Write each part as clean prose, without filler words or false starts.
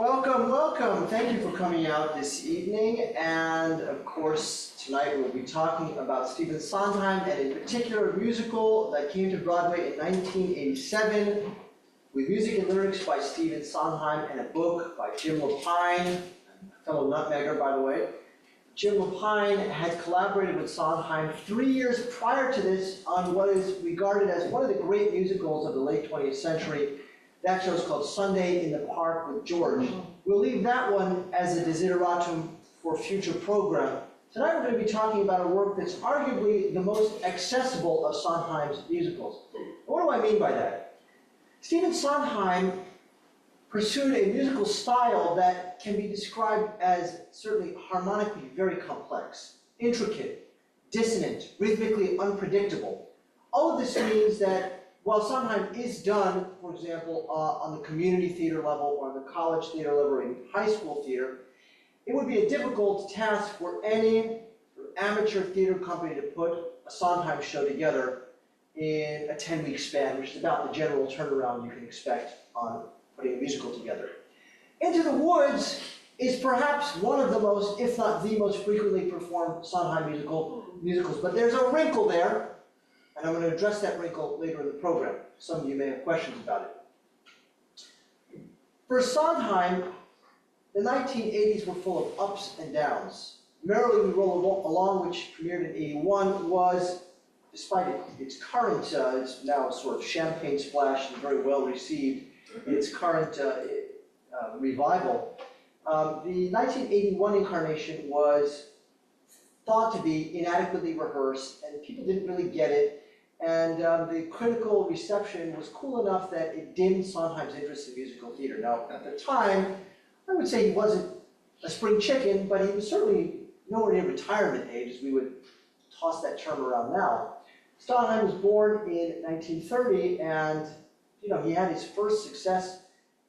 Welcome, welcome. Thank you for coming out this evening. And of course, tonight we'll be talking about Stephen Sondheim, and in particular a musical that came to Broadway in 1987 with music and lyrics by Stephen Sondheim and a book by Jim Lapine, a fellow nutmegger, by the way. Jim Lapine had collaborated with Sondheim 3 years prior to this on what is regarded as one of the great musicals of the late 20th century. That show is called Sunday in the Park with George. We'll leave that one as a desideratum for future program. Tonight we're going to be talking about a work that's arguably the most accessible of Sondheim's musicals. What do I mean by that? Stephen Sondheim pursued a musical style that can be described as certainly harmonically very complex, intricate, dissonant, rhythmically unpredictable. All of this means that while Sondheim is done, for example, on the community theater level or on the college theater level or in high school theater, it would be a difficult task for any amateur theater company to put a Sondheim show together in a 10-week span, which is about the general turnaround you can expect on putting a musical together. Into the Woods is perhaps one of the most, if not the most frequently performed Sondheim musicals, but there's a wrinkle there. And I'm going to address that wrinkle later in the program. Some of you may have questions about it. For Sondheim, the 1980s were full of ups and downs. Merrily We Roll Along, which premiered in '81, was, despite its current, it's now sort of champagne splash and very well received, its current revival. The 1981 incarnation was thought to be inadequately rehearsed, and people didn't really get it. And the critical reception was cool enough that it dimmed Sondheim's interest in musical theater. Now, at the time, I would say he wasn't a spring chicken, but he was certainly nowhere near retirement age, as we would toss that term around now. Sondheim was born in 1930, and he had his first success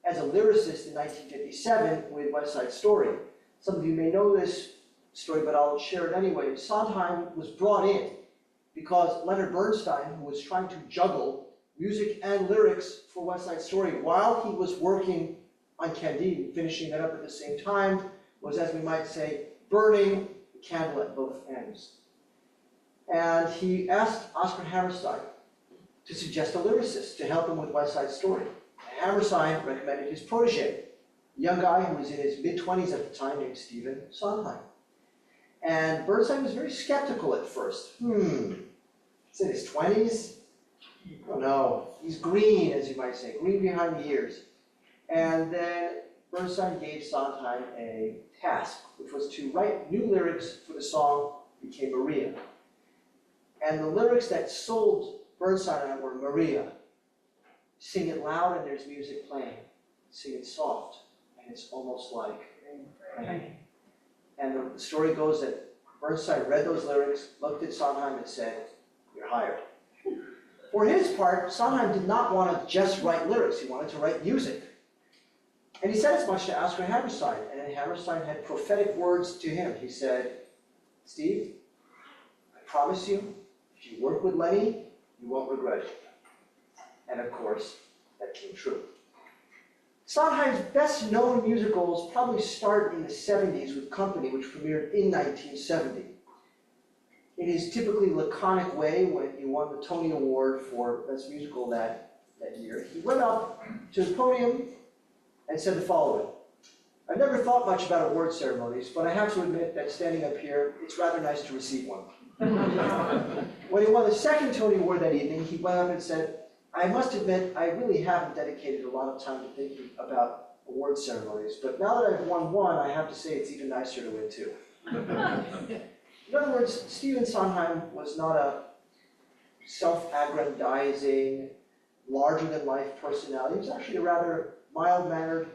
as a lyricist in 1957 with West Side Story. Some of you may know this story, but I'll share it anyway. Sondheim was brought in because Leonard Bernstein, who was trying to juggle music and lyrics for West Side Story while he was working on Candide, finishing that up at the same time, was, as we might say, burning the candle at both ends. And he asked Oscar Hammerstein to suggest a lyricist to help him with West Side Story. And Hammerstein recommended his protege, a young guy who was in his mid-20s at the time named Stephen Sondheim. And Bernstein was very skeptical at first. He's in his 20s? Oh no, he's green, as you might say, green behind the ears. And then Bernstein gave Sondheim a task, which was to write new lyrics for the song Became Maria. And the lyrics that sold Bernstein on were Maria. Sing it loud and there's music playing. Sing it soft and it's almost like rain. And the story goes that Bernstein read those lyrics, looked at Sondheim and said, "You're hired." For his part, Sondheim did not want to just write lyrics, he wanted to write music. And he said as much to Oscar Hammerstein, and Hammerstein had prophetic words to him. He said, "Steve, I promise you, if you work with Lenny, you won't regret it." And of course, that came true. Sondheim's best-known musicals probably start in the 70s with Company, which premiered in 1970. In his typically laconic way, when he won the Tony Award for Best Musical that year, he went up to the podium and said the following: "I've never thought much about award ceremonies, but I have to admit that standing up here, it's rather nice to receive one." When he won the second Tony Award that evening, he went up and said, "I must admit, I really haven't dedicated a lot of time to thinking about award ceremonies, but now that I've won one, I have to say it's even nicer to win two." In other words, Stephen Sondheim was not a self-aggrandizing, larger-than-life personality. He was actually a rather mild-mannered,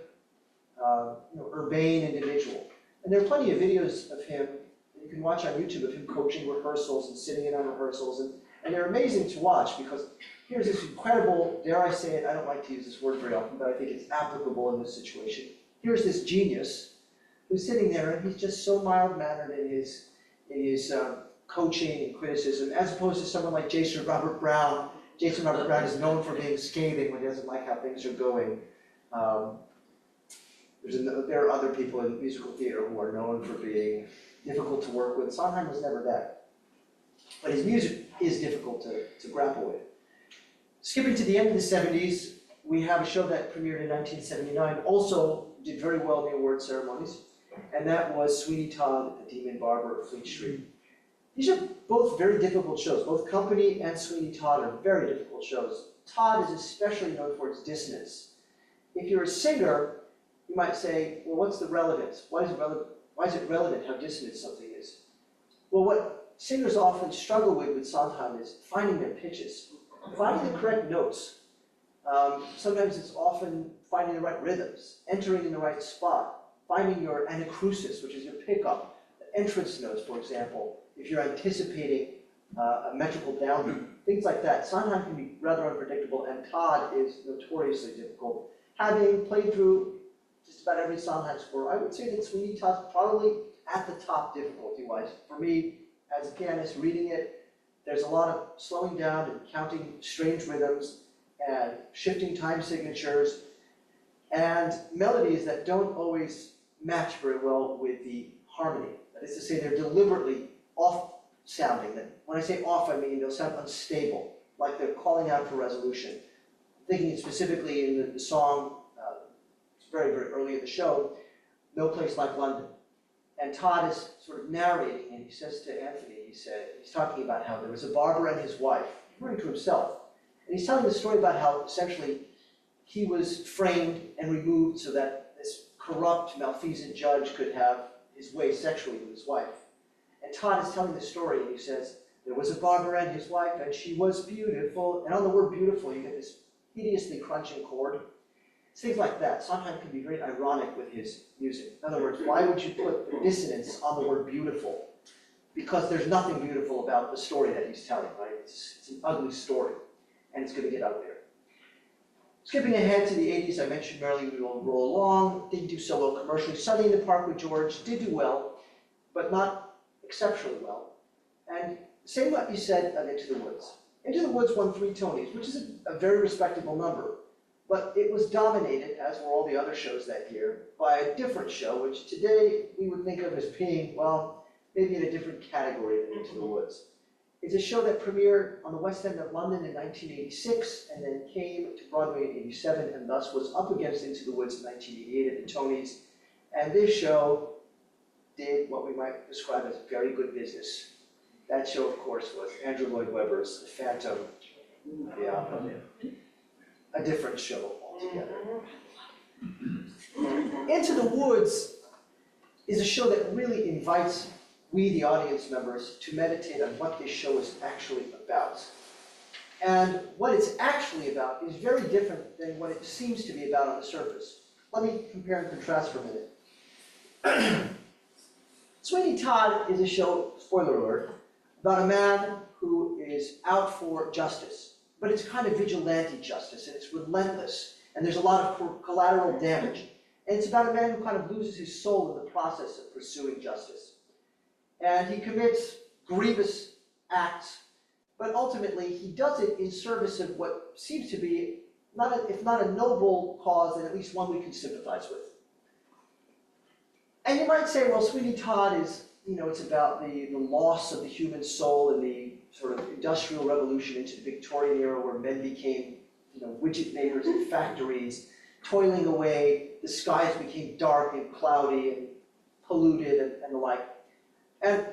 urbane individual. And there are plenty of videos of him that you can watch on YouTube of him coaching rehearsals and sitting in on rehearsals, and they're amazing to watch because here's this incredible, dare I say it, I don't like to use this word very often, but I think it's applicable in this situation. Here's this genius who's sitting there and he's just so mild-mannered in his coaching and criticism, as opposed to someone like Jason Robert Brown. Jason Robert Brown is known for being scathing when he doesn't like how things are going. There are other people in musical theater who are known for being difficult to work with. Sondheim was never that. But his music is difficult to grapple with. Skipping to the end of the 70s, we have a show that premiered in 1979, also did very well in the award ceremonies, and that was Sweeney Todd, The Demon Barber of Fleet Street. These are both very difficult shows. Both Company and Sweeney Todd are very difficult shows. Todd is especially known for its dissonance. If you're a singer, you might say, well, what's the relevance? Why is it relevant how dissonant something is? Well, what singers often struggle with Sondheim is finding their pitches, finding the correct notes. Sometimes it's often finding the right rhythms, entering in the right spot, finding your anacrusis, which is your pickup, the entrance notes, for example, if you're anticipating a metrical downbeat, things like that. Sondheim can be rather unpredictable, and Todd is notoriously difficult. Having played through just about every Sondheim score, I would say that Sweeney Todd's probably at the top difficulty-wise. For me, as a pianist reading it, there's a lot of slowing down and counting strange rhythms and shifting time signatures and melodies that don't always match very well with the harmony. That is to say, they're deliberately off-sounding. When I say off, I mean they'll sound unstable, like they're calling out for resolution. I'm thinking specifically in the song, it's very, very early in the show, No Place Like London. And Todd is sort of narrating, and he says to Anthony, he's talking about how there was a barber and his wife, referring to himself. And he's telling the story about how essentially he was framed and removed so that this corrupt, malfeasant judge could have his way sexually with his wife. And Todd is telling the story, and he says, there was a barber and his wife, and she was beautiful. And on the word beautiful, you get this hideously crunching chord. It's things like that. Sondheim can be very ironic with his music. In other words, why would you put the dissonance on the word beautiful? Because there's nothing beautiful about the story that he's telling, right? It's an ugly story, and it's going to get out there. Skipping ahead to the 80s, I mentioned Merrily We Will Roll Along, didn't do so well commercially. Sunday in the Park with George did do well, but not exceptionally well. And same what you said of Into the Woods. Into the Woods won 3 Tonys, which is a very respectable number. But it was dominated, as were all the other shows that year, by a different show, which today we would think of as being, well, maybe in a different category than Into the Woods. It's a show that premiered on the West End of London in 1986, and then came to Broadway in 87, and thus was up against Into the Woods in 1988 at the Tonys. And this show did what we might describe as very good business. That show, of course, was Andrew Lloyd Webber's The Phantom of the Opera. A different show altogether. Into the Woods is a show that really invites we, the audience members, to meditate on what this show is actually about. And what it's actually about is very different than what it seems to be about on the surface. Let me compare and contrast for a minute. Sweeney Todd is a show, spoiler alert, about a man who is out for justice. But it's kind of vigilante justice, and it's relentless, and there's a lot of collateral damage. And it's about a man who kind of loses his soul in the process of pursuing justice. And he commits grievous acts, but ultimately he does it in service of what seems to be, if not a noble cause, then at least one we can sympathize with. And you might say, well, Sweeney Todd is, it's about the loss of the human soul in the sort of industrial revolution into the Victorian era where men became, widget makers in factories, toiling away, the skies became dark and cloudy and polluted and the like. And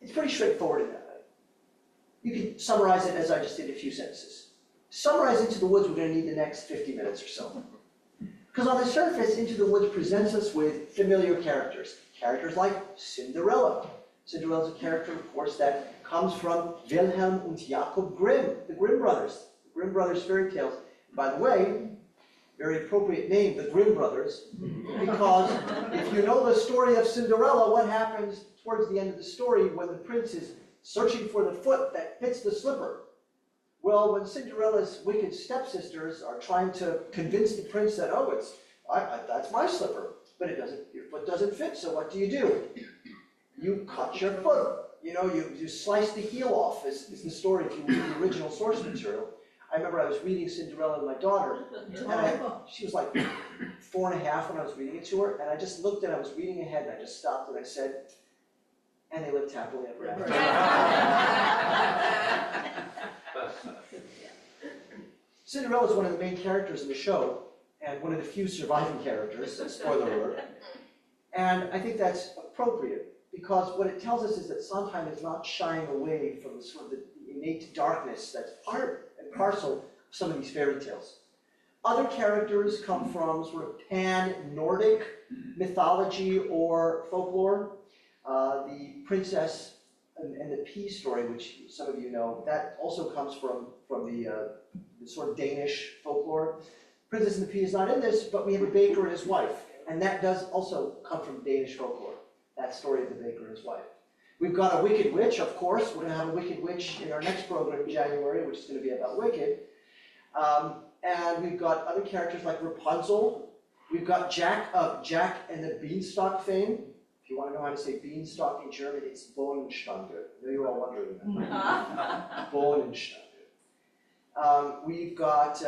it's pretty straightforward in that way. You can summarize it as I just did a few sentences. To summarize Into the Woods, we're going to need the next 50 minutes or so. Because on the surface, Into the Woods presents us with familiar characters. Characters like Cinderella. Cinderella's a character, of course, that comes from Wilhelm und Jakob Grimm, the Grimm brothers. The Grimm brothers' fairy tales. By the way, very appropriate name, the Grimm brothers, because if you know the story of Cinderella, what happens towards the end of the story when the prince is searching for the foot that fits the slipper? Well, when Cinderella's wicked stepsisters are trying to convince the prince that, oh, that's my slipper, but your foot doesn't fit, so what do? You cut your foot. You slice the heel off, is the story if you read the original source material. I remember I was reading Cinderella with my daughter, and she was like 4.5 when I was reading it to her, and I just looked and I was reading ahead and I just stopped and I said, and they lived happily ever after. Cinderella is one of the main characters in the show, and one of the few surviving characters, spoiler alert. And I think that's appropriate, because what it tells us is that Sondheim is not shying away from the sort of the innate darkness that's part and parcel of some of these fairy tales. Other characters come from sort of pan-Nordic mythology or folklore. The Princess and the Pea story, which some of you know, that also comes from the sort of Danish folklore. Princess and the Pea is not in this, but we have a baker and his wife, and that does also come from Danish folklore, that story of the baker and his wife. We've got a wicked witch, of course. We're going to have a wicked witch in our next program in January, which is going to be about Wicked. And we've got other characters like Rapunzel. We've got Jack and the Beanstalk fame. If you want to know how to say beanstalk in German, it's Bohnenstange. I know you're all wondering that. Bohnenstange. We've got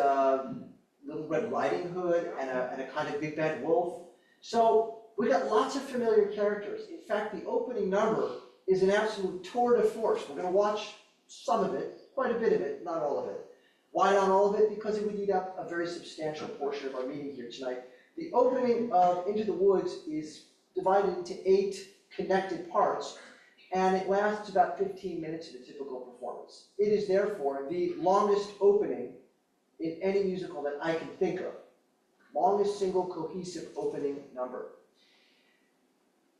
Little Red Riding Hood and a kind of big bad wolf. So we've got lots of familiar characters. In fact, the opening number is an absolute tour de force. We're going to watch some of it, quite a bit of it, not all of it. Why not all of it? Because it would eat up a very substantial portion of our meeting here tonight. The opening of Into the Woods is divided into 8 connected parts, and it lasts about 15 minutes in a typical performance. It is therefore the longest opening in any musical that I can think of. Longest single cohesive opening number.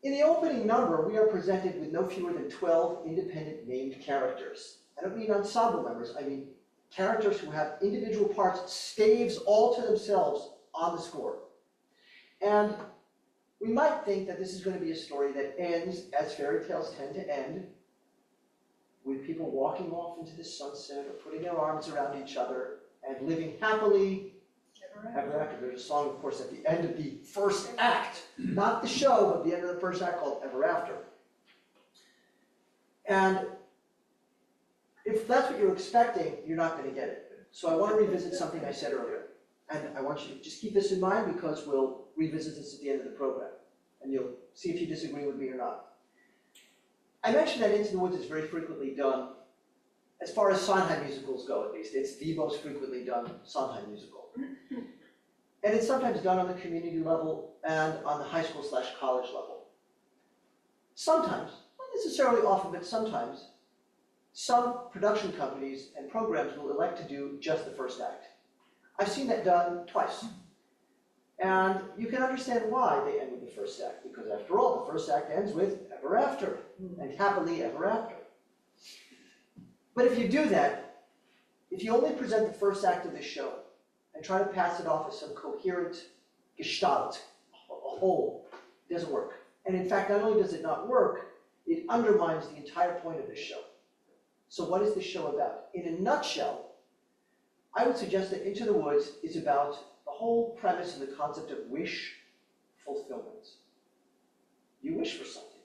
In the opening number, we are presented with no fewer than 12 independent named characters. I don't mean ensemble members, I mean characters who have individual parts, staves all to themselves on the score. And we might think that this is going to be a story that ends, as fairy tales tend to end, with people walking off into the sunset or putting their arms around each other and living happily ever after. There's a song, of course, at the end of the first act, not the show, but the end of the first act called Ever After. And if that's what you're expecting, you're not going to get it. So I want to revisit something I said earlier. And I want you to just keep this in mind, because we'll revisit this at the end of the program. And you'll see if you disagree with me or not. I mentioned that Into the Woods is very frequently done, as far as Sondheim musicals go at least. It's the most frequently done Sondheim musical. And it's sometimes done on the community level and on the high school / college level. Sometimes, not necessarily often, but sometimes, some production companies and programs will elect to do just the first act. I've seen that done twice. And you can understand why they end with the first act, because after all, the first act ends with Ever After, and happily ever after. But if you do that, if you only present the first act of the show and try to pass it off as some coherent gestalt, a whole, it doesn't work. And in fact, not only does it not work, it undermines the entire point of this show. So what is this show about? In a nutshell, I would suggest that Into the Woods is about the whole premise and the concept of wish fulfillment. You wish for something,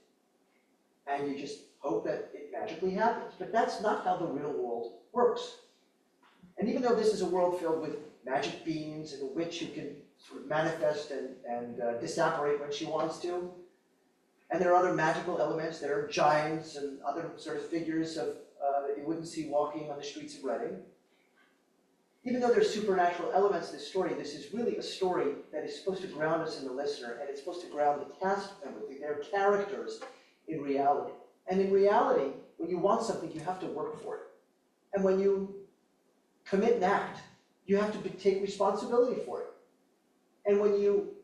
and you just hope that it magically happens. But that's not how the real world works. And even though this is a world filled with magic beans and a witch who can sort of manifest and disapparate when she wants to, and there are other magical elements, there are giants and other sort of figures of that you wouldn't see walking on the streets of Reading. Even though there's supernatural elements to this story, this is really a story that is supposed to ground us in the listener, and it's supposed to ground the cast members, their characters, in reality. And in reality, when you want something, you have to work for it. And when you commit an act, you have to take responsibility for it. And when you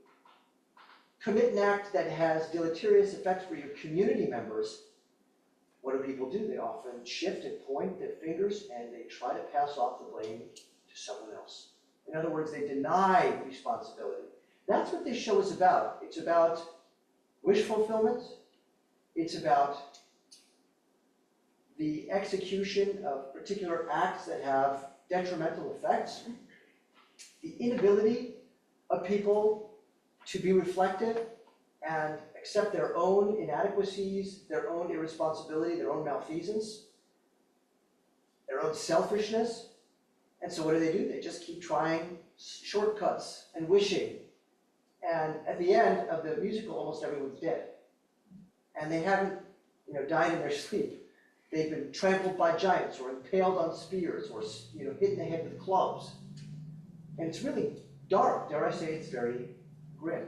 commit an act that has deleterious effects for your community members, what do people do? They often shift and point their fingers, and they try to pass off the blame to someone else. In other words, they deny responsibility. That's what this show is about. It's about wish fulfillment. It's about the execution of particular acts that have detrimental effects. The inability of people to be reflective and accept their own inadequacies, their own irresponsibility, their own malfeasance, their own selfishness. And so what do? They just keep trying shortcuts and wishing And at the end of the musical, almost everyone's dead. And they haven't, died in their sleep. They've been trampled by giants, or impaled on spears, or hit in the head with clubs. And it's really dark. Dare I say it's very grim.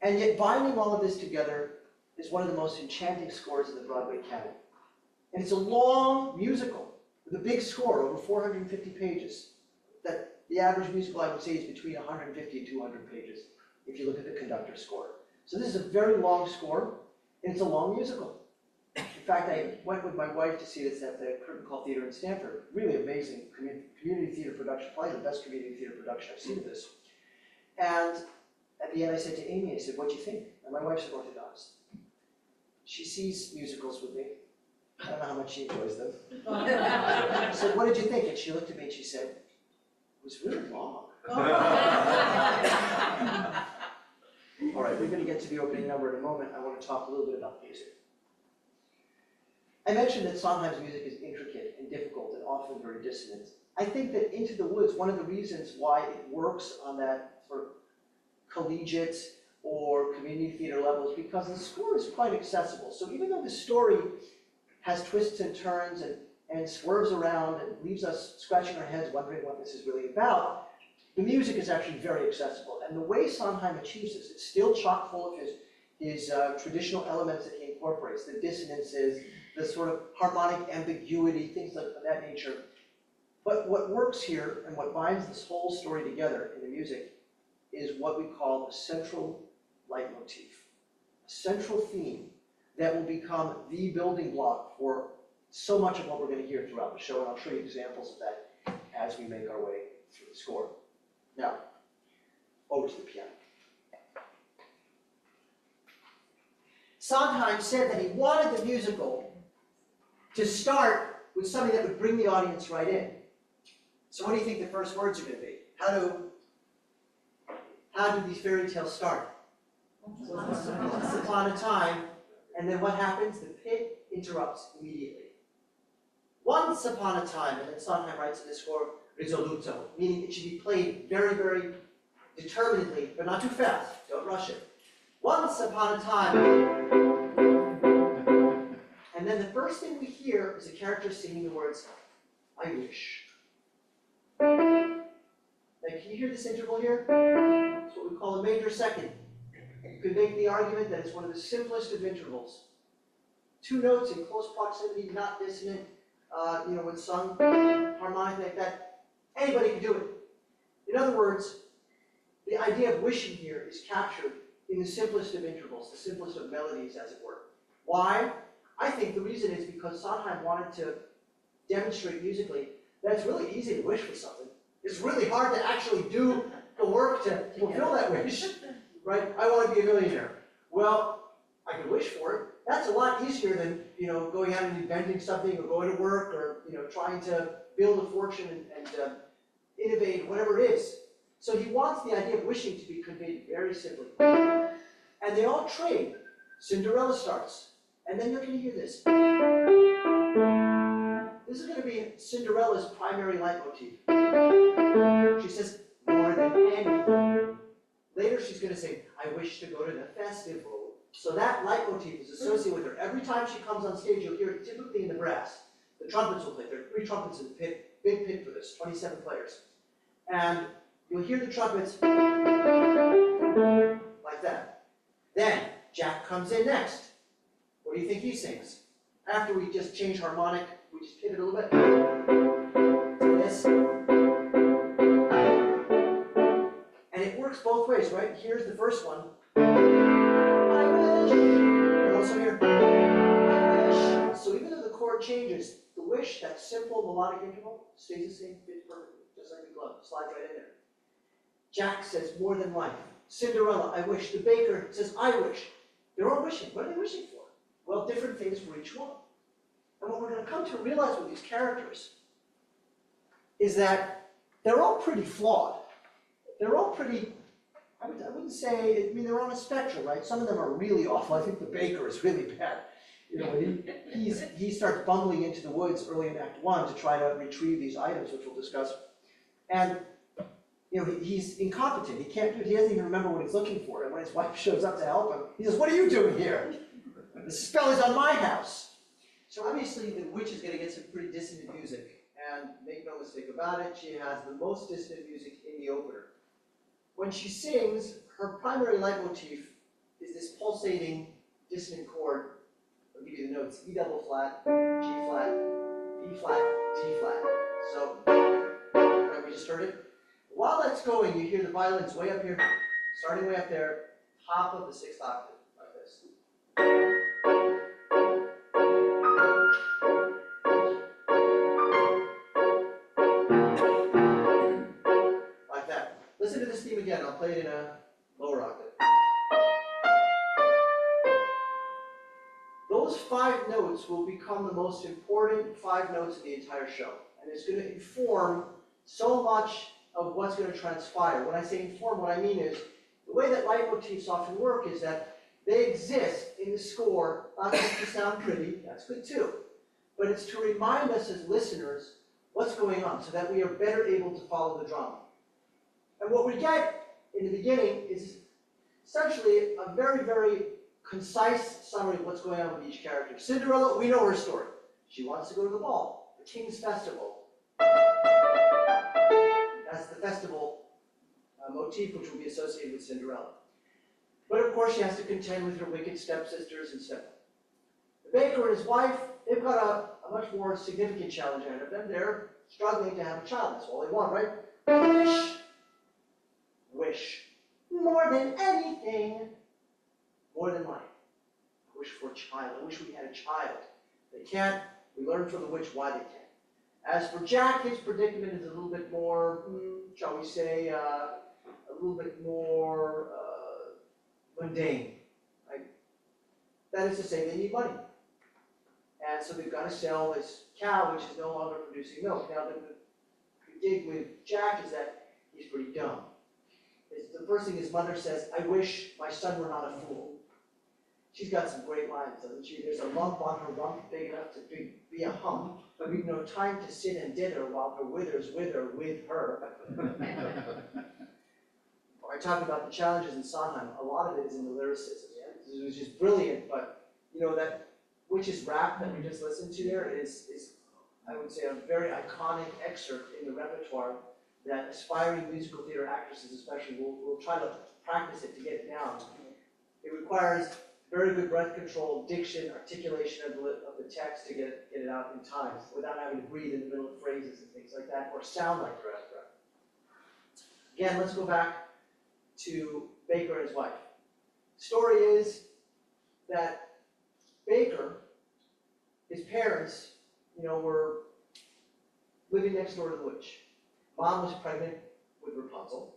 And yet binding all of this together is one of the most enchanting scores in the Broadway canon. And it's a long musical with a big score, over 450 pages. That the average musical, I would say, is between 150 and 200 pages, if you look at the conductor's score. So this is a very long score, and it's a long musical. In fact, I went with my wife to see this at the Curtain Call Theater in Stanford. Really amazing community theater production, probably the best community theater production I've seen of this. And at the end I said to Amy, I said, "What'd you think?" And my wife's an Orthodox. She sees musicals with me. I don't know how much she enjoys them. I said, "What did you think?" And she looked at me and she said, "It was really long." All right, we're going to get to the opening number in a moment. I want to talk a little bit about music. I mentioned that Sondheim's music is intricate and difficult and often very dissonant. I think that Into the Woods, one of the reasons why it works on that sort of collegiate or community theater level is because the score is quite accessible. So even though the story has twists and turns and swerves around and leaves us scratching our heads wondering what this is really about, the music is actually very accessible. And the way Sondheim achieves this, it's still chock full of his traditional elements that he incorporates, the dissonances, the sort of harmonic ambiguity, things like that nature. But what works here and what binds this whole story together in the music is what we call a central leitmotif, a central theme that will become the building block for so much of what we're going to hear throughout the show, and I'll show you examples of that as we make our way through the score. Now, over to the piano. Sondheim said that he wanted the musical to start with something that would bring the audience right in. So what do you think the first words are going to be? How do these fairy tales start? Once upon a time, and then what happens? The pit interrupts immediately. Once upon a time, and then Sondheim writes in the score, risoluto, meaning it should be played very, very determinedly, but not too fast. Don't rush it. Once upon a time. And then the first thing we hear is a character singing the words, "I wish." Now, can you hear this interval here? It's what we call a major second. You could make the argument that it's one of the simplest of intervals. Two notes in close proximity, not dissonant, when sung harmonically like that. Anybody can do it. In other words, the idea of wishing here is captured in the simplest of intervals, the simplest of melodies, as it were. Why? I think the reason is because Sondheim wanted to demonstrate musically that it's really easy to wish for something. It's really hard to actually do the work to fulfill that wish, right? I want to be a millionaire. Well, I can wish for it. That's a lot easier than, going out and inventing something or going to work or, trying to build a fortune and innovate, whatever it is. So he wants the idea of wishing to be conveyed very simply. And they all trade. Cinderella starts. And then you're going to hear this. This is going to be Cinderella's primary leitmotif. She says, "More than anything." Later she's going to say, "I wish to go to the festival." So that leitmotif is associated with her. Every time she comes on stage, you'll hear it typically in the brass. The trumpets will play. There are 3 trumpets in the pit, big pit for this, 27 players. And you'll hear the trumpets like that. Then Jack comes in next. What do you think he sings? After we just change harmonic, we just pivot a little bit to this. And it works both ways, right? Here's the first one. I wish. And also here. I wish. So even though the chord changes, the wish, that simple melodic interval, stays the same, fits perfectly, just like a glove, slides right in there. Jack says, "More than life." Cinderella, "I wish." The baker says, "I wish." They're all wishing. What are they wishing for? Well, different things for each one. And what we're going to come to realize with these characters is that they're all pretty flawed. They're all pretty, I wouldn't say, they're on a spectrum, right? Some of them are really awful. I think the baker is really bad. When he starts bumbling into the woods early in Act 1 to try to retrieve these items, which we'll discuss. And he's incompetent. He can't do it. He doesn't even remember what he's looking for. And when his wife shows up to help him, he says, "What are you doing here? The spell is on my house." So obviously the witch is going to get some pretty dissonant music. And make no mistake about it, she has the most dissonant music in the opener. When she sings, her primary leitmotif is this pulsating dissonant chord. I'll give you the notes: E double flat, G flat, B flat, D flat. So, right, we just heard it. While that's going, you hear the violins way up here, starting way up there, top of the 6th octave, like this. Like that. Listen to this theme again. I'll play it in a lower octave. Those 5 notes will become the most important 5 notes of the entire show. And it's going to inform so much of what's going to transpire. When I say inform, what I mean is, the way that leitmotifs often work is that they exist in the score, not just to sound pretty, that's good too, but it's to remind us as listeners what's going on, so that we are better able to follow the drama. And what we get in the beginning is essentially a very, very concise summary of what's going on with each character. Cinderella, we know her story. She wants to go to the ball, the King's Festival. That's the festival motif which will be associated with Cinderella. But of course she has to contend with her wicked stepsisters and stepmother. The baker and his wife, they've got a much more significant challenge ahead of them. They're struggling to have a child. That's all they want, right? Wish. Wish. More than anything. More than life. I wish for a child. I wish we had a child. They can't. We learn from the witch why they can't. As for Jack, his predicament is a little bit more, shall we say, a little bit more mundane. Right? That is to say, they need money. And so they've got to sell this cow, which is no longer producing milk. Now, the gig with Jack is that he's pretty dumb. The first thing his mother says, "I wish my son were not a fool." She's got some great lines, doesn't she? There's a lump on her rump big enough to be a hump, but we've no time to sit and dither while her withers wither with her. When I talk about the challenges in Sondheim, a lot of it is in the lyricism. Yeah? It was just brilliant, but that witch's rap that we just listened to there is I would say, a very iconic excerpt in the repertoire that aspiring musical theater actresses especially will try to practice it to get it down. It requires very good breath control, diction, articulation of the text to get it out in time without having to breathe in the middle of phrases and things like that, or sound like you're out of breath. Again, let's go back to Baker and his wife. The story is that Baker, his parents, were living next door to the witch. Mom was pregnant with Rapunzel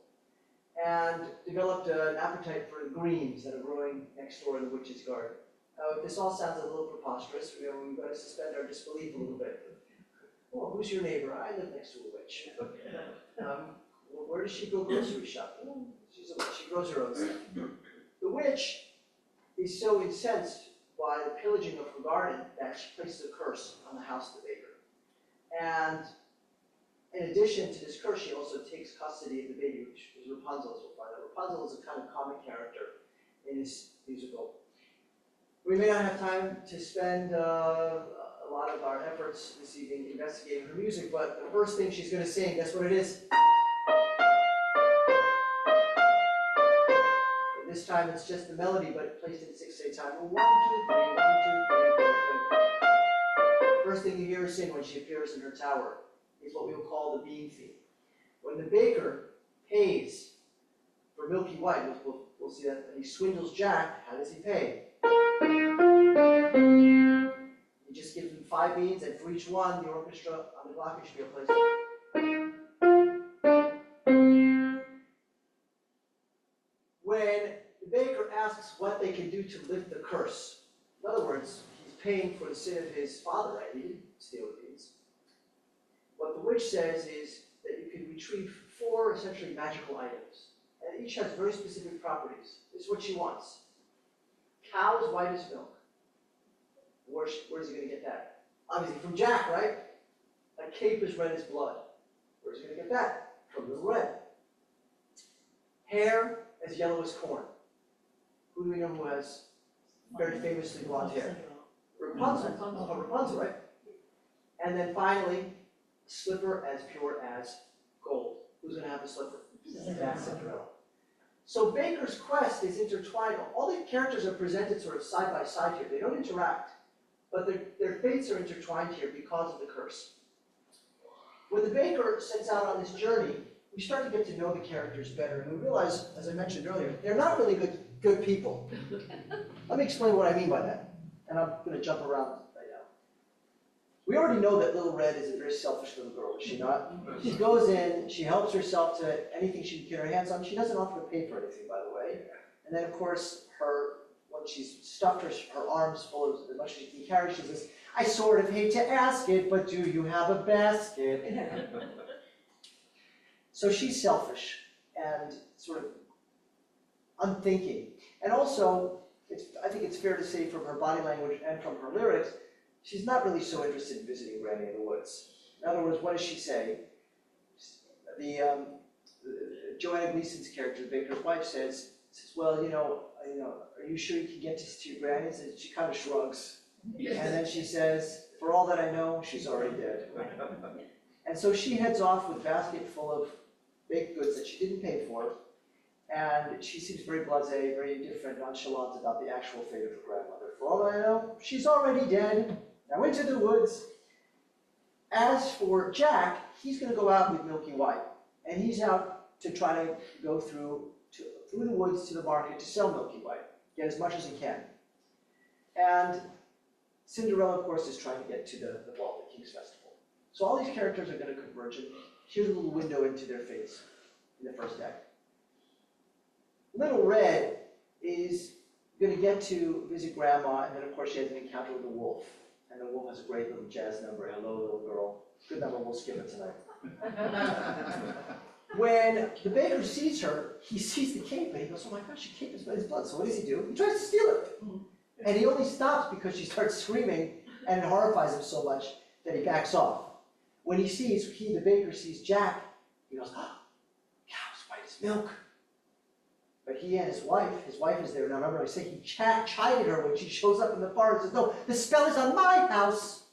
and developed an appetite for the greens that are growing next door in the witch's garden. Now, if this all sounds a little preposterous, we've got to suspend our disbelief a little bit. Oh, who's your neighbor? I live next to a witch. Where does she go grocery shopping? She's a witch. She grows her own stuff. The witch is so incensed by the pillaging of her garden that she places a curse on the house of the baker. And in addition to this curse, she also takes custody of the baby, which is Rapunzel, as we'll find out. Rapunzel is a kind of comic character in this musical. We may not have time to spend a lot of our efforts this evening investigating her music, but the first thing she's going to sing, guess what it is? This time it's just the melody, but placed in 6/8 time. 1, 2, 3, 1, 2, 3, 4. First thing you hear her sing when she appears in her tower is what we will call the bean theme. When the baker pays for Milky White, we'll see that he swindles Jack. How does he pay? He just gives him 5 beans, and for each one, the orchestra on the glockenspiel plays. When the baker asks what they can do to lift the curse, in other words, he's paying for the sin of his father, right? He didn't steal the beans. What the witch says is that you can retrieve 4 essentially magical items, and each has very specific properties. This is what she wants. Cow as white as milk. Where's he going to get that? Obviously from Jack, right? A cape as red as blood. Where's he going to get that? From Little Red. hair as yellow as corn. Who do we know who has very famously blonde hair? Rapunzel. Oh, Rapunzel, right? And then finally, slipper as pure as gold. Who's going to have the slipper? That's Cinderella. So Baker's quest is intertwined. All the characters are presented sort of side by side here. They don't interact, but their fates are intertwined here because of the curse. When the baker sets out on this journey, we start to get to know the characters better, and we realize, as I mentioned earlier, they're not really good people. Let me explain what I mean by that, and I'm going to jump around right now. We already know that Little Red is a very selfish little girl, is she not? She goes in, she helps herself to anything she can get her hands on. She doesn't offer to pay for anything, by the way. And then, of course, when she's stuffed her arms full of as much as she can carry, she says, "I sort of hate to ask it, but do you have a basket?" So she's selfish and sort of unthinking. And also, I think it's fair to say from her body language and from her lyrics, she's not really so interested in visiting Granny in the woods. In other words, what does she say? Joanna Gleason's character, the baker's wife, says, "Well, are you sure you can get to your granny's?" And she kind of shrugs. And then she says, "For all that I know, she's already dead." And so she heads off with a basket full of baked goods that she didn't pay for. And she seems very blasé, very indifferent, nonchalant about the actual fate of her grandmother. For all that I know, she's already dead. Now into the woods. As for Jack, he's going to go out with Milky White. And he's out to try to go through the woods to the market to sell Milky White. Get as much as he can. And Cinderella, of course, is trying to get to the ball, the King's Festival. So all these characters are going to converge, and here's a little window into their fates in the first act. Little Red is going to get to visit Grandma, and then of course she has an encounter with the wolf. And the wolf has a great little jazz number, "Hello, little girl." Good number, we'll skip it tonight. When the baker sees her, he sees the cape, and he goes, "Oh my gosh, your cape is red as blood." So what does he do? He tries to steal it. And he only stops because she starts screaming, and it horrifies him so much that he backs off. When the baker sees Jack, he goes, "Oh, cow's white as milk." But he and his wife is there. Now remember, I say he chided her when she shows up in the forest and says, "No, the spell is on my house."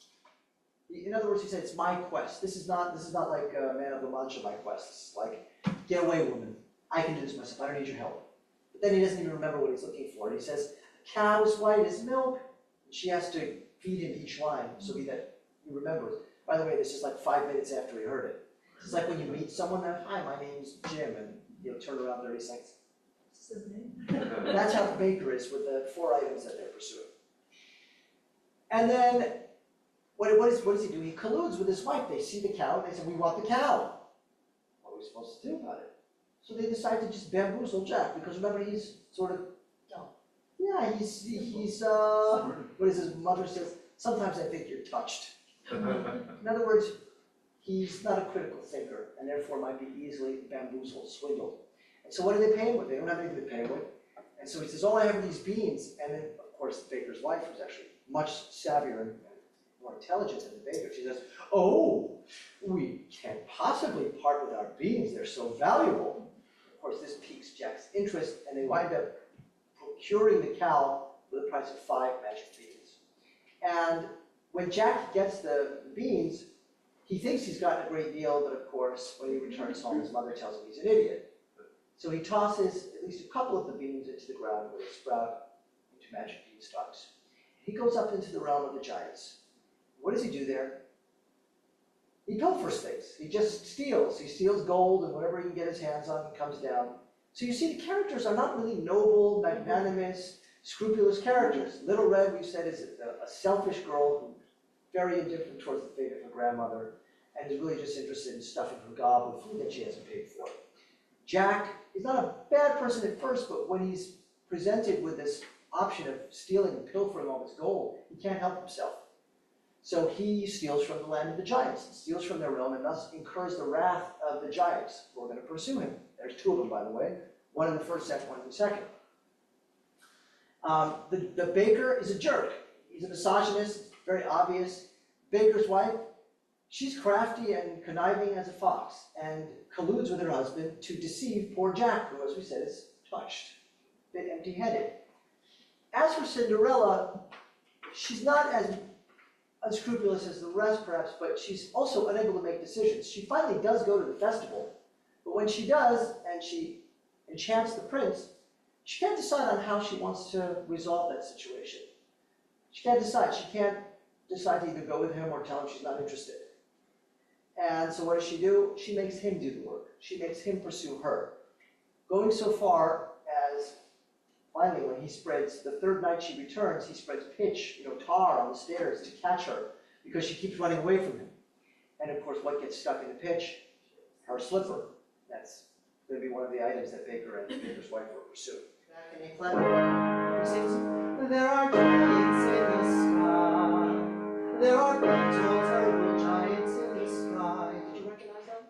In other words, he said, "It's my quest. This is not like Man of La Mancha, my quest. This is like, get away, woman. I can do this myself. I don't need your help." But then he doesn't even remember what he's looking for. He says, "Cow's white as milk." She has to feed him each line so that he remembers. By the way, this is like 5 minutes after he heard it. It's like when you meet someone that, "Hi, my name's Jim," and you'll turn around 30 seconds. What's his name? That's how the baker is with the 4 items that they're pursuing. And then, what does he do? He colludes with his wife. They see the cow, and they say, "We want the cow." What are we supposed to do about it? So they decide to just bamboozle Jack, because remember, he's sort of, what is his mother says, "Sometimes I think you're touched." In other words, he's not a critical thinker, and therefore might be easily bamboozled, swindled. And so what do they pay him with? They don't have anything to pay him with. And so he says, "All I have are these beans." And then, of course, the baker's wife, who's actually much savvier and more intelligent than the baker, she says, "Oh, we can't possibly part with our beans. They're so valuable." Of course, this piques Jack's interest, and they wind up procuring the cow for the price of 5 magic beans. And when Jack gets the beans, he thinks he's gotten a great deal, but of course, when he returns home, his mother tells him he's an idiot. So he tosses at least a couple of the beans into the ground where they sprout into magic beanstalks. He goes up into the realm of the giants. What does he do there? He pilfers things. He just steals. He steals gold and whatever he can get his hands on, he comes down. So you see, the characters are not really noble, magnanimous, scrupulous characters. Little Red, we've said, is a selfish girl who's very indifferent towards the fate of her grandmother and is really just interested in stuffing her gob with food that she hasn't paid for. Jack is not a bad person at first, but when he's presented with this option of stealing and pilfering all this gold, he can't help himself. So he steals from the land of the giants, steals from their realm, and thus incurs the wrath of the giants who are going to pursue him. There's 2 of them, by the way, one in the first act, one in the second. The baker is a jerk. He's a misogynist, very obvious. Baker's wife, she's crafty and conniving as a fox and colludes with her husband to deceive poor Jack, who, as we said, is touched, a bit empty-headed. As for Cinderella, she's not as unscrupulous as the rest, perhaps, but she's also unable to make decisions. She finally does go to the festival, but when she does, and she enchants the prince, she can't decide on how she wants to resolve that situation. She can't decide. She can't decide to either go with him or tell him she's not interested. And so what does she do? She makes him do the work. She makes him pursue her. Going so far as, finally, when he spreads, the third night she returns, he spreads pitch, tar on the stairs to catch her because she keeps running away from him. And of course, what gets stuck in the pitch? Her slipper. That's going to be one of the items that Baker and Baker's wife will pursue. Back in A flat, he sings, "There are giants in the sky. There are big, tall, terrible giants in the sky." Did you recognize that?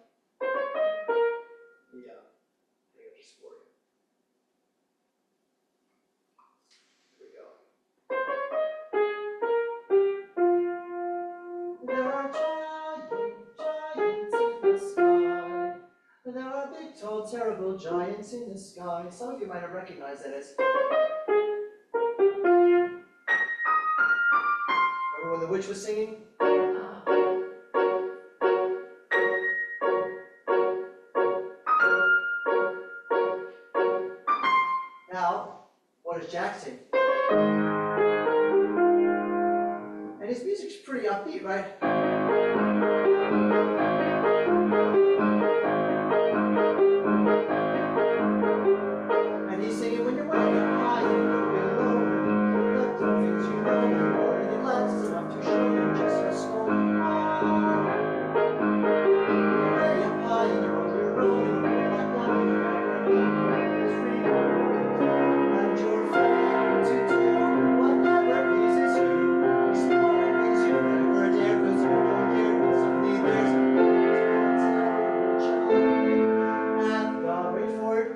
Yeah. I got this for you. Here we go. There are giants in the sky. There are big, tall, terrible giants in the sky. Some of you might have recognized that as. Remember when the witch was singing? Now, what does Jack sing? And his music's pretty upbeat, right? And he's singing, "When you're way up high, you look below, you look to things you know before, and your glances enough to show you just how small you are. You're way up high, and you're on your own, and you look like nothing you've ever known. It's freedom and you're free to do whatever pleases you. Explore things you never dare, 'cause you don't care, but suddenly there's a giant at the wait for it."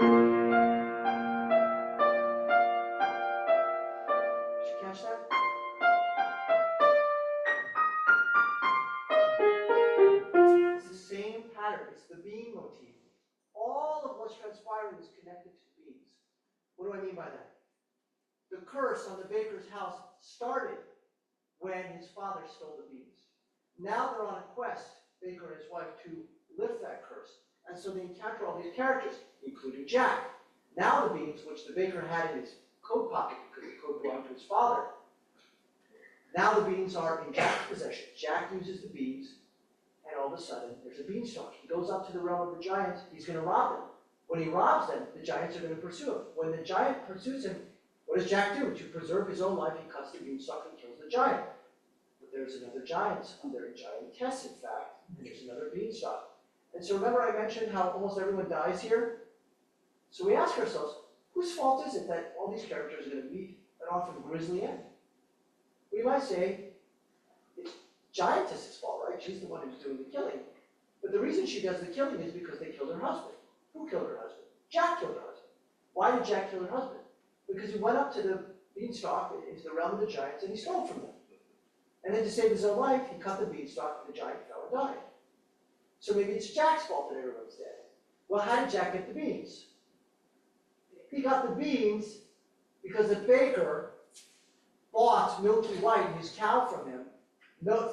Catch that? It's the same pattern. It's the bean motif. All of what's transpiring is connected to the beans. What do I mean by that? The curse on the baker's house started when his father stole the beans. Now they're on a quest, Baker and his wife, to lift that curse. And so they encounter all these characters, including Jack. Now the beans, which the baker had in his coat pocket because the coat belonged to his father. Now the beans are in Jack's possession. Jack uses the beans, and all of a sudden there's a beanstalk. He goes up to the realm of the giants. He's going to rob them. When he robs them, the giants are going to pursue him. When the giant pursues him, what does Jack do? To preserve his own life, he cuts the beanstalk and kills the giant. But there's another giant, another giantess, in fact, and there's another beanstalk. And so remember I mentioned how almost everyone dies here? So we ask ourselves, whose fault is it that all these characters are going to meet an often grisly end? We might say it's giantess's fault, right? She's the one who's doing the killing. But the reason she does the killing is because they killed her husband. Who killed her husband? Jack killed her husband. Why did Jack kill her husband? Because he went up to the beanstalk into the realm of the giants and he stole from them. And then to save his own life, he cut the beanstalk and the giant fell and died. So maybe it's Jack's fault that everyone's dead. Well, how did Jack get the beans? He got the beans because the baker bought Milky White, his cow, from him,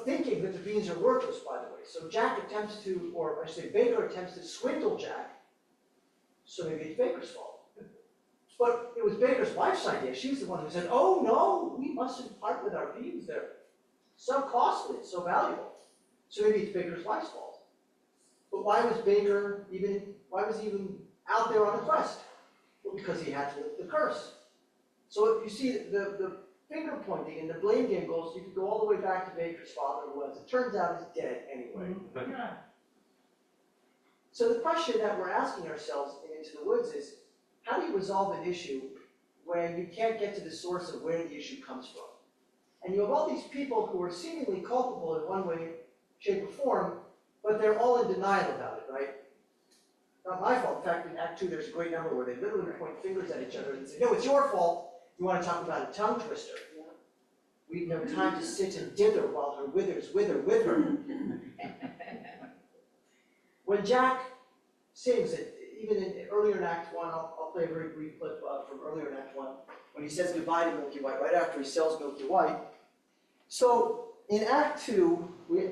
thinking that the beans are worthless, by the way. So Jack attempts to, or I should say Baker attempts to swindle Jack, so maybe it's Baker's fault. But it was Baker's wife's idea. She's the one who said, "Oh no, we mustn't part with our beans. They're so costly, so valuable." So maybe it's Baker's wife's fault. But why was he even out there on the quest? Well, because he had to lift the curse. So if you see the finger pointing and the blame game goes, you could go all the way back to Baker's father, who, as it turns out, is dead anyway. So the question that we're asking ourselves in Into the Woods is, how do you resolve an issue when you can't get to the source of where the issue comes from? And you have all these people who are seemingly culpable in one way, shape, or form, but they're all in denial about it, right? Not my fault. In fact, in Act 2, there's a great number where they literally point fingers at each other and say, "No, it's your fault. You want to talk about a tongue twister? We've no time to sit and dither while her withers wither with her." when Jack sings it, even earlier in Act 1, I'll play a very brief clip from earlier in Act 1, when he says goodbye to Milky White, right after he sells Milky White. So in Act 2,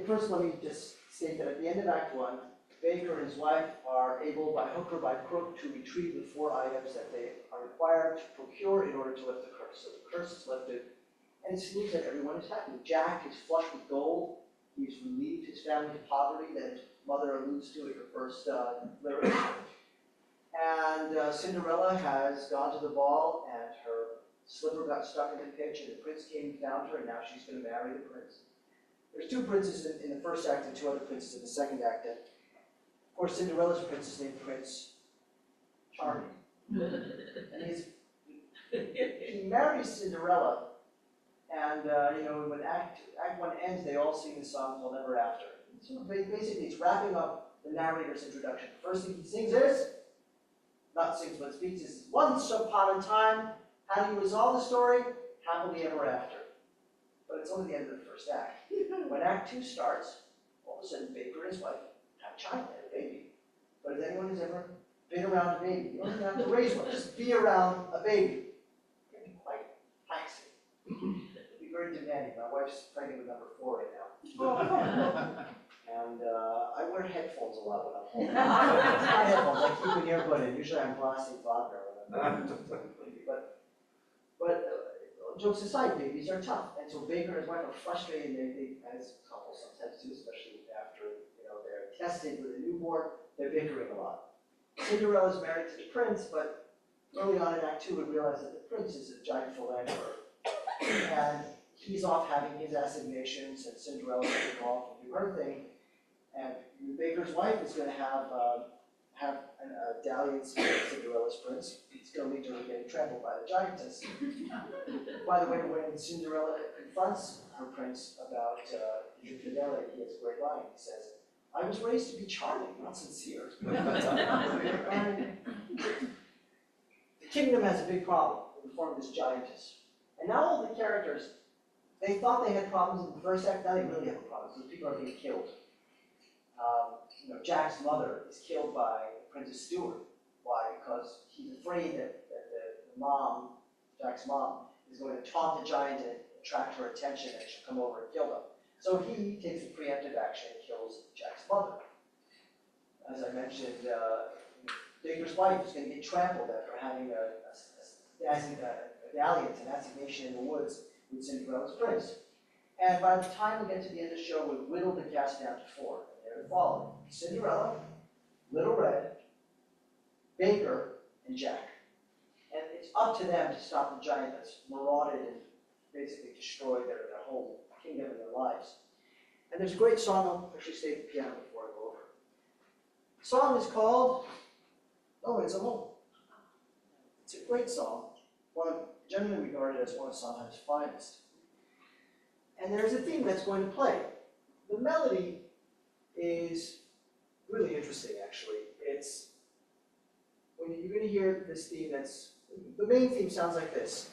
first let me just state that at the end of Act 1, Baker and his wife are able, by hook or by crook, to retrieve the 4 items that they are required to procure in order to lift the curse. So the curse is lifted, and it seems that everyone is happy. Jack is flush with gold. He's relieved his family's poverty that his mother alludes to in her first lyric. And Cinderella has gone to the ball, and her slipper got stuck in the pitch, and the prince came and found her, and now she's going to marry the prince. There's 2 princes in the first act and 2 other princes in the second act. And of course, Cinderella's prince is named Prince Charming. And he marries Cinderella, and when Act 1 ends, they all sing the song called Ever After. So basically, it's wrapping up the narrator's introduction. The first thing he sings is, not sings but speaks, is once upon a time. How do you resolve the story? Happily ever after. But it's only the end of the first act. When Act 2 starts, all of a sudden Baker and his wife have a child, they have a baby. But if anyone has ever been around a baby, you don't even have to raise one, just be around a baby. It can be quite taxing. It can be very demanding. My wife's pregnant with number 4 right now. And I wear headphones a lot when I'm home. My headphones, I keep an earbud in. Usually I'm glassing vodka when I'm But jokes aside, babies are tough. And so Baker and his wife are frustrated, and they as couples sometimes do, especially after they're tested with a newborn, they're bickering a lot. Cinderella's married to the prince, but early on in Act 2 we realize that the prince is a giant philanderer. And he's off having his assignations, and Cinderella's going to go off and do her thing. And Baker's wife is going to have a dalliance with Cinderella's prince. It's going to lead to her getting trampled by the giantess. By the way, when Cinderella confronts her prince about his infidelity, he has a great line. He says, "I was raised to be charming, not sincere." The kingdom has a big problem in the form of this giantess. And now all the characters, they thought they had problems in the first act, now they really have a problem, because people are being killed. Jack's mother is killed by Princess Stewart. Why? Because he's afraid that the mom, Jack's mom, is going to taunt the giant and attract her attention, and she'll come over and kill them. So he takes a preemptive action and kills Jack's mother. As I mentioned, Baker's wife is going to get trampled after having a dalliance, an assignation in the woods with Cinderella's prince. And by the time we get to the end of the show, we've whittled the cast down to 4. And they're the following: Cinderella, Little Red, Baker, and Jack. And it's up to them to stop the giant that's marauded and basically destroyed their whole kingdom and their lives. And there's a great song, I'll actually stay at the piano before I go over. The song is called "No One's Alone." It's a great song, generally regarded as one of Sondheim's finest. And there's a theme that's going to play. The melody is really interesting, actually. You're going to hear this theme the main theme sounds like this.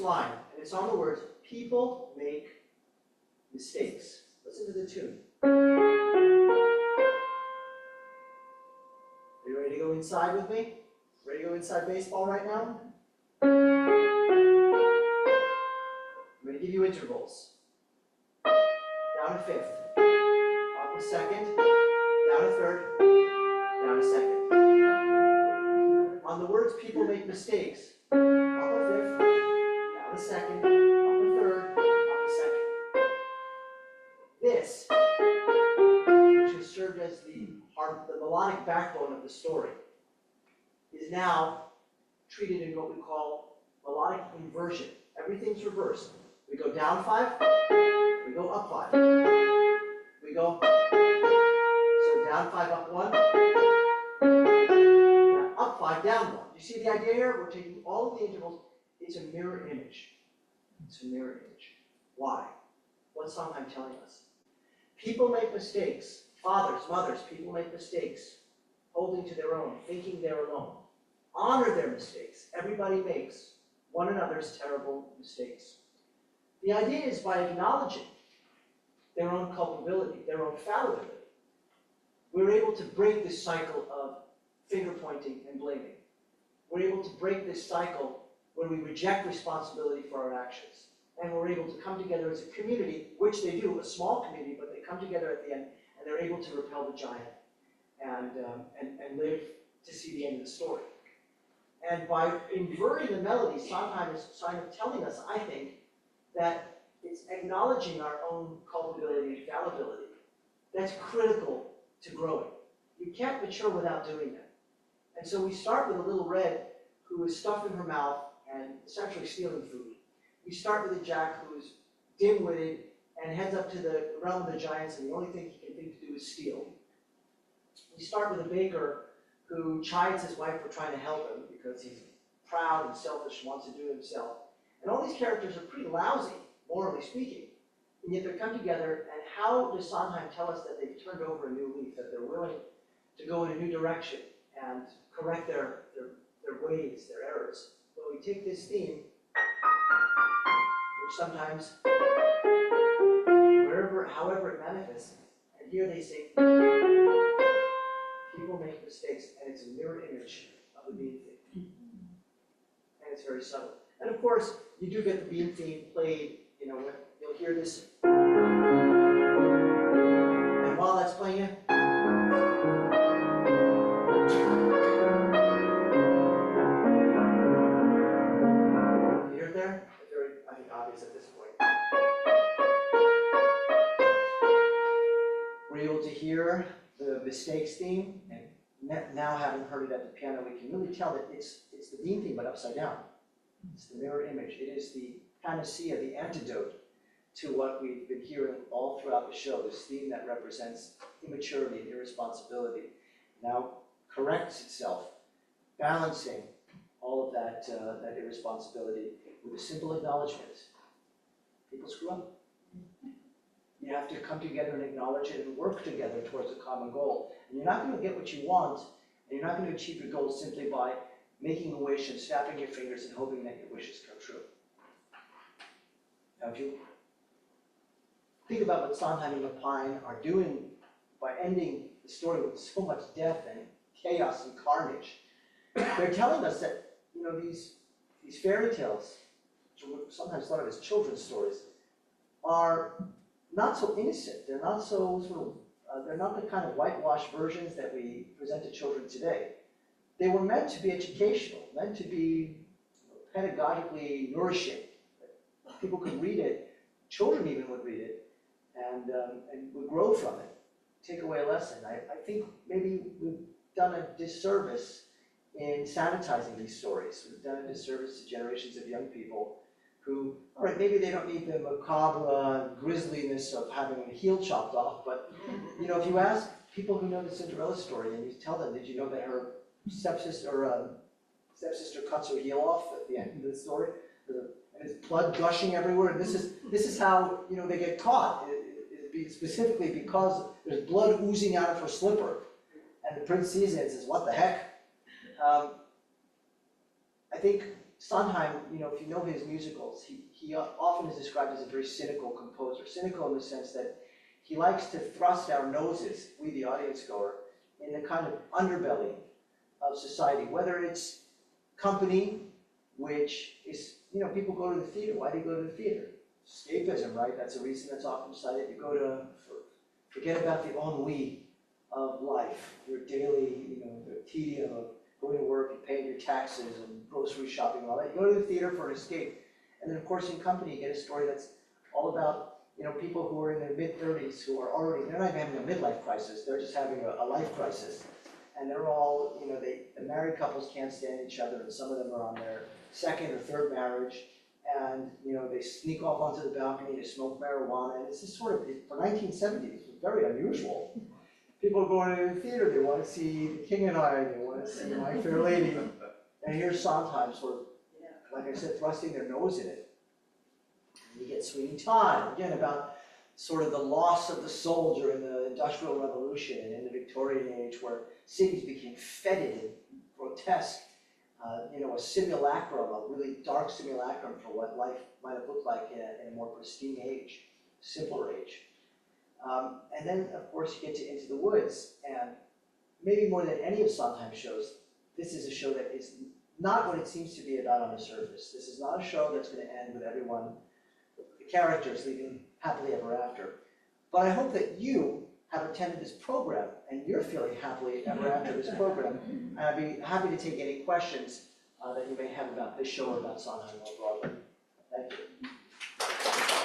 Line, and it's on the words, "People make mistakes." Listen to the tune. Are you ready to go inside with me? Ready to go inside baseball right now? I'm going to give you intervals. Down a fifth, up a second, down a third, down a second. On the words "people make mistakes," up a fifth, a second, up a third, up a second. This, which has served as the melodic backbone of the story, is now treated in what we call melodic inversion. Everything's reversed. We go down 5, we go up 5. We go, so down 5, up 1, up 5, down 1. You see the idea here? We're taking all of the intervals. It's a mirror image. It's a mirror image. Why? What's Sondheim telling us? People make mistakes. Fathers, mothers, people make mistakes, holding to their own, thinking they're alone. Honor their mistakes. Everybody makes one another's terrible mistakes. The idea is by acknowledging their own culpability, their own fallibility, we're able to break this cycle of finger pointing and blaming. We're able to break this cycle where we reject responsibility for our actions. And we're able to come together as a community, which they do, a small community, but they come together at the end and they're able to repel the giant and live to see the end of the story. And by inverting the melody, Sondheim is kind of telling us, I think, that it's acknowledging our own culpability and fallibility that's critical to growing. You can't mature without doing that. And so we start with a little red who is stuffing her mouth and essentially stealing food. We start with a Jack who's dim-witted and heads up to the realm of the giants, and the only thing he can think to do is steal. We start with a baker who chides his wife for trying to help him because he's proud and selfish and wants to do it himself. And all these characters are pretty lousy, morally speaking, and yet they come together, and how does Sondheim tell us that they've turned over a new leaf, that they're willing to go in a new direction and correct their ways, their errors? Well, we take this theme, which sometimes, however it manifests, and here they sing, people make mistakes, and it's a mirror image of the bean theme. And it's very subtle. And of course, you do get the bean theme played, when you'll hear this. And while that's playing it, you hear it there? It's very, I think, obvious at this point. We're able to hear the mistakes theme, and now having heard it at the piano, we can really tell that it's the bean theme, but upside down. It's the mirror image. It is the panacea, the antidote to what we've been hearing all throughout the show, this theme that represents immaturity and irresponsibility, now corrects itself, balancing all of that irresponsibility with a simple acknowledgement. People screw up. You have to come together and acknowledge it and work together towards a common goal. And you're not going to get what you want, and you're not going to achieve your goals simply by making a wish and snapping your fingers and hoping that your wishes come true. Now, if you think about what Sondheim and Twain are doing by ending the story with so much death and chaos and carnage, they're telling us that these fairy tales, which are sometimes thought of as children's stories, are not so innocent. They're not so they're not the kind of whitewashed versions that we present to children today. They were meant to be educational, meant to be pedagogically nourishing. People could read it, children even would read it, and would grow from it, take away a lesson. I think maybe we've done a disservice in sanitizing these stories. We've done a disservice to generations of young people who, all right, maybe they don't need the macabre grisliness of having a heel chopped off, but if you ask people who know the Cinderella story and you tell them, did you know that her stepsister cuts her heel off at the end of the story, and there's blood gushing everywhere, and this is how they get caught. Specifically because there's blood oozing out of her slipper, and the prince sees it and says, "What the heck?" I think Sondheim, if you know his musicals, he often is described as a very cynical composer. Cynical in the sense that he likes to thrust our noses, we the audience goer, in the kind of underbelly of society, whether it's company, which is, people go to the theater. Why do you go to the theater? Escapism, right? That's a reason that's often cited. You go to forget about the ennui of life, your daily, the tedium of going to work and paying your taxes and grocery shopping and all that. You go to the theater for an escape. And then, of course, in company, you get a story that's all about, people who are in their mid-30s who are already, they're not even having a midlife crisis, they're just having a life crisis. And they're all, the married couples can't stand each other, and some of them are on their second or third marriage. And they sneak off onto the balcony to smoke marijuana, and this is sort of, for 1970s, it was very unusual. People are going to the theater, they want to see The King and I, they want to see My Fair Lady, and here's Sondheim sort of, like I said, thrusting their nose in it. And you get Sweeney Todd, again, about sort of the loss of the soldier in the Industrial Revolution and in the Victorian age, where cities became fetid and grotesque, a simulacrum, a really dark simulacrum for what life might have looked like in a more pristine age, simpler age. And then, of course, you get to Into the Woods, and maybe more than any of Sondheim's shows, this is a show that is not what it seems to be about on the surface. This is not a show that's going to end with everyone, the characters leaving happily ever after. But I hope that you have attended this program and you're feeling happily ever after this program. And I'd be happy to take any questions that you may have about this show or about Sondheim or Broadway. Thank you.